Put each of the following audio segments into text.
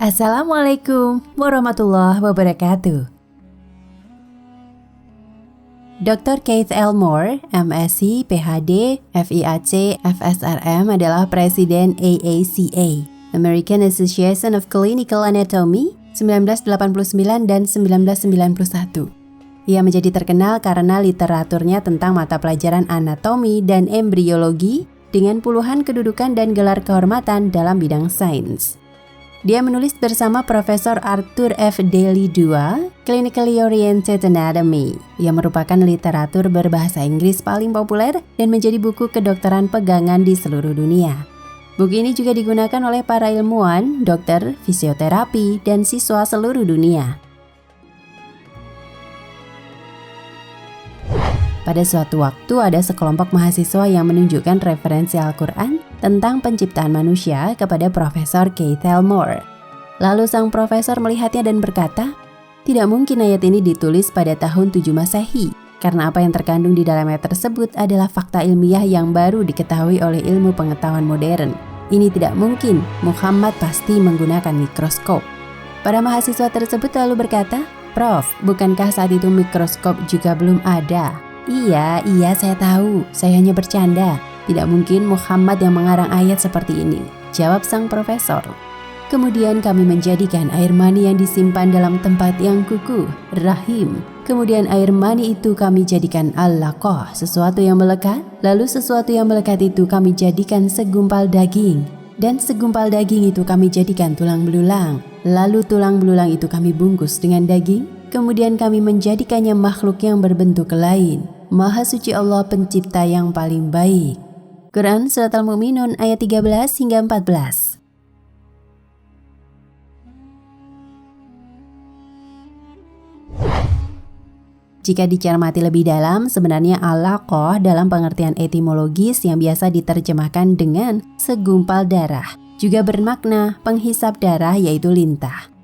Assalamualaikum warahmatullahi wabarakatuh. Dr. Keith Elmore, MSc, PhD, FIAC, FSRM adalah Presiden AACA, American Association of Clinical Anatomy, 1989 dan 1991. Ia menjadi terkenal karena literaturnya tentang mata pelajaran anatomi dan embriologi dengan puluhan kedudukan dan gelar kehormatan dalam bidang sains. Dia menulis bersama Profesor Arthur F. Daly II, Clinically Oriented Anatomy, yang merupakan literatur berbahasa Inggris paling populer dan menjadi buku kedokteran pegangan di seluruh dunia. Buku ini juga digunakan oleh para ilmuwan, dokter, fisioterapi, dan siswa seluruh dunia. Pada suatu waktu ada sekelompok mahasiswa yang menunjukkan referensi Al-Quran tentang penciptaan manusia kepada Profesor Keith Elmore. Lalu sang profesor melihatnya dan berkata, tidak mungkin ayat ini ditulis pada tahun 7 Masehi, karena apa yang terkandung di dalam ayat tersebut adalah fakta ilmiah yang baru diketahui oleh ilmu pengetahuan modern. Ini tidak mungkin, Muhammad pasti menggunakan mikroskop. Para mahasiswa tersebut lalu berkata, Prof, bukankah saat itu mikroskop juga belum ada? Iya, saya tahu. Saya hanya bercanda. Tidak mungkin Muhammad yang mengarang ayat seperti ini, jawab sang profesor. Kemudian kami menjadikan air mani yang disimpan dalam tempat yang kukuh, rahim. Kemudian air mani itu kami jadikan al-laqah, sesuatu yang melekat. Lalu sesuatu yang melekat itu kami jadikan segumpal daging. Dan segumpal daging itu kami jadikan tulang belulang. Lalu tulang belulang itu kami bungkus dengan daging. Kemudian kami menjadikannya makhluk yang berbentuk lain. Maha suci Allah pencipta yang paling baik. Quran Surat Al-Mu'minun ayat 13 hingga 14. Jika dicermati lebih dalam, sebenarnya al-laqah dalam pengertian etimologis yang biasa diterjemahkan dengan segumpal darah juga bermakna penghisap darah, yaitu lintah.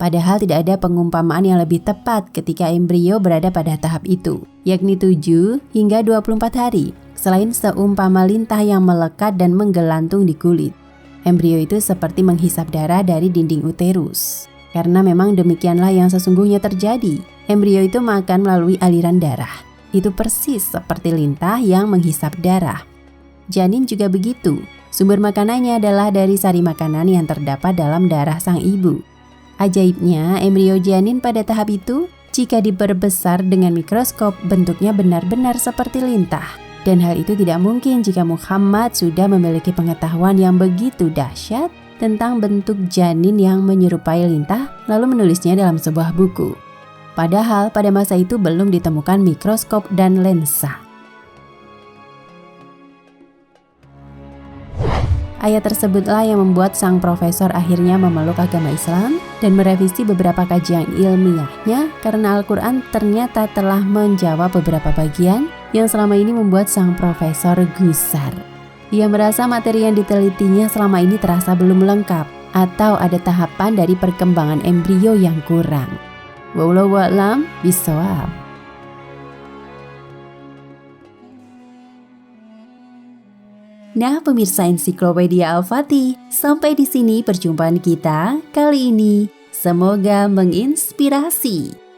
Padahal tidak ada pengumpamaan yang lebih tepat ketika embrio berada pada tahap itu, yakni 7 hingga 24 hari, selain seumpama lintah yang melekat dan menggelantung di kulit. Embrio itu seperti menghisap darah dari dinding uterus. Karena memang demikianlah yang sesungguhnya terjadi. Embrio itu makan melalui aliran darah. Itu persis seperti lintah yang menghisap darah. Janin juga begitu. Sumber makanannya adalah dari sari makanan yang terdapat dalam darah sang ibu. Ajaibnya, embrio janin pada tahap itu, jika diperbesar dengan mikroskop, bentuknya benar-benar seperti lintah. Dan hal itu tidak mungkin jika Muhammad sudah memiliki pengetahuan yang begitu dahsyat tentang bentuk janin yang menyerupai lintah, lalu menulisnya dalam sebuah buku. Padahal pada masa itu belum ditemukan mikroskop dan lensa. Ayat tersebutlah yang membuat sang profesor akhirnya memeluk agama Islam dan merevisi beberapa kajian ilmiahnya karena Al-Quran ternyata telah menjawab beberapa bagian yang selama ini membuat sang profesor gusar. Ia merasa materi yang ditelitinya selama ini terasa belum lengkap atau ada tahapan dari perkembangan embrio yang kurang. Wallahu a'lam bishawab. Nah, pemirsa Ensiklopedia Al-Fatih, sampai di sini perjumpaan kita kali ini. Semoga menginspirasi.